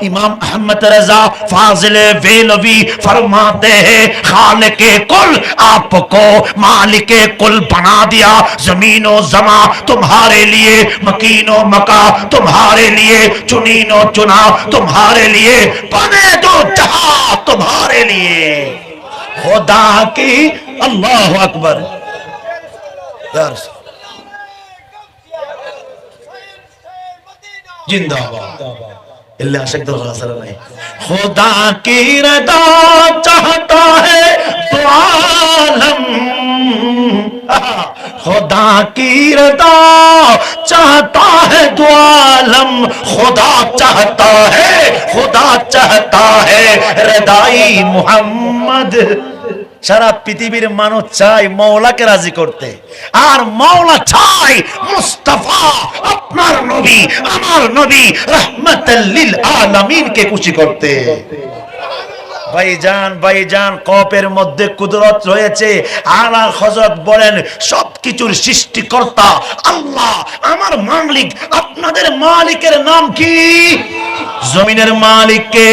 इमाम अहमद रजा फाजिल वेलवी फरमाते हैं खालिके कुल आपको मालिके कुल बना दिया, जमीनो जमा तुम्हारे लिए, मकीनो मका तुम्हारे लिए, चुनीनो चुना तुम्हारे लिए, बने दो जहां तुम्हारे लिए। खुदा की अल्लाह अकबर जिंदाबाद। खुदा की रदा चाहता है तो आलम, खुदा की रदा चाहता है दो आलम, खुदा चाहता है रदाई मोहम्मद। সারা পৃথিবীর মানুষ চায় মওলাকে রাজি করতে, আর মওলা চায় মুস্তাফা আপনার নবী আমার নবী রাহমাতাল লিল আলামিন কে খুশি করতে। ভাইজান কপের মধ্যে কুদরত রয়েছে। আলা হযরত বলেন সবকিছুর সৃষ্টিকর্তা আল্লাহ আমার মালিক। আপনাদের মালিকের নাম কি? জমিনের মালিক কে?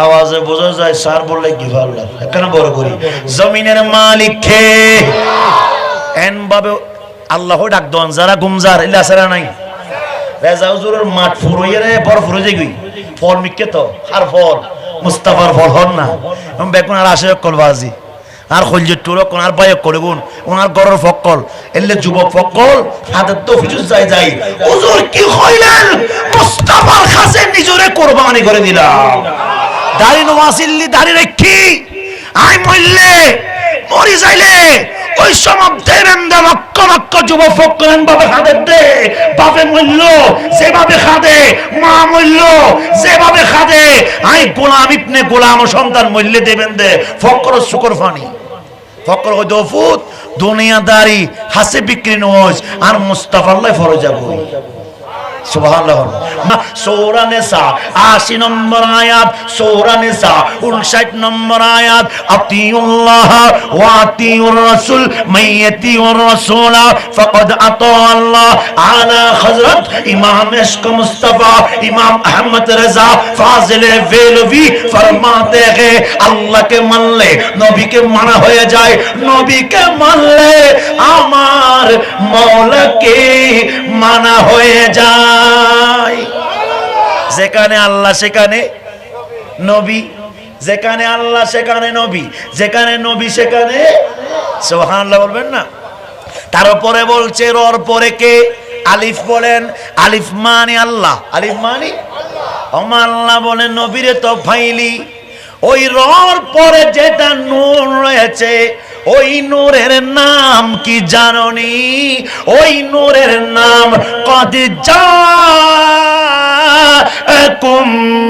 আওয়াজে বোঝা যায়, স্যার বললে কি ভালো লাগে, কেন বড় করি। জমিনের মালিক কে? এন ভাবে আল্লাহ ডাক দন যারা গুমজার ইল্লা সারা নাই রেজা হুজুরের মাঠ ফুরইয়ে রে বড় ফুরই যাই ফল মিকে তো আর ফল মুস্তাফার ফল হন না এম বেকুন আর আসে কলবাজি আর খলজে টুরো কোন আর বায় করেগুন ওনার গরর ফকল এলে যুবক ফকল হাতে তো ফিজুস যাই হুজুর কি কইলেন? মুস্তাফার কাছে নিজরে কুরবানি করে দিলাম। দাড়ি নওয়াসিল্লি দাড়ি রাখি আই মইলে মরি যাইলে ওই সময় দেবেন দে লক্ষ লক্ষ যুবক ফকলেন বাবা হাতে দে বাপে মইল যেভাবে খাদে মা মইল যেভাবে খাদে আই গোলাম ইবনে গোলাম সন্তান মইলে দেবেন দে ফকর শুকর ফানি ফকর ওই দফুত দুনিয়াদারি হাসে বিক্রি নয় আর মুস্তাফা আল্লাহ ফরজ যাবো। সুবহানাল্লাহ। সূরা নিসা ৮০ নম্বর আয়াত, সূরা নিসা ৫৯ নম্বর আয়াত। আতিউল্লাহ ওয়া আতিউর রাসূল মাইয়াতিউর রাসূলা ফাকাদ আতা আল্লাহ। আলা হযরত ইমাম ইশক মুস্তাফা ইমাম আহমদ রজা ফাজিল বেলভি ফরমাতে हैं আল্লাহকে মানলে নবীকে মানা হয়ে যায়, নবীকে মানলে আমার মাওলাকে মানা হয়ে যায়। যেখানে আল্লাহ সেখানে নবী, যেখানে আল্লাহ সেখানে নবী, যেখানে নবী সেখানে সুবহানাল্লাহ বলবেন না। তারপরে বলছে রর পরে কে? আলিফ বলেন। আলিফ মানে আল্লাহ, আলিফ মানে আল্লাহ। আল্লাহ বলেন নবীরে তো ফাইলি ওই রর পরে যেটা নূর রয়েছে ওই নূরের নাম কি জানোনি? ওই নূরের নাম কদ জাআকুম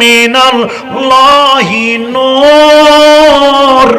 মিনাল্লাহি নূর।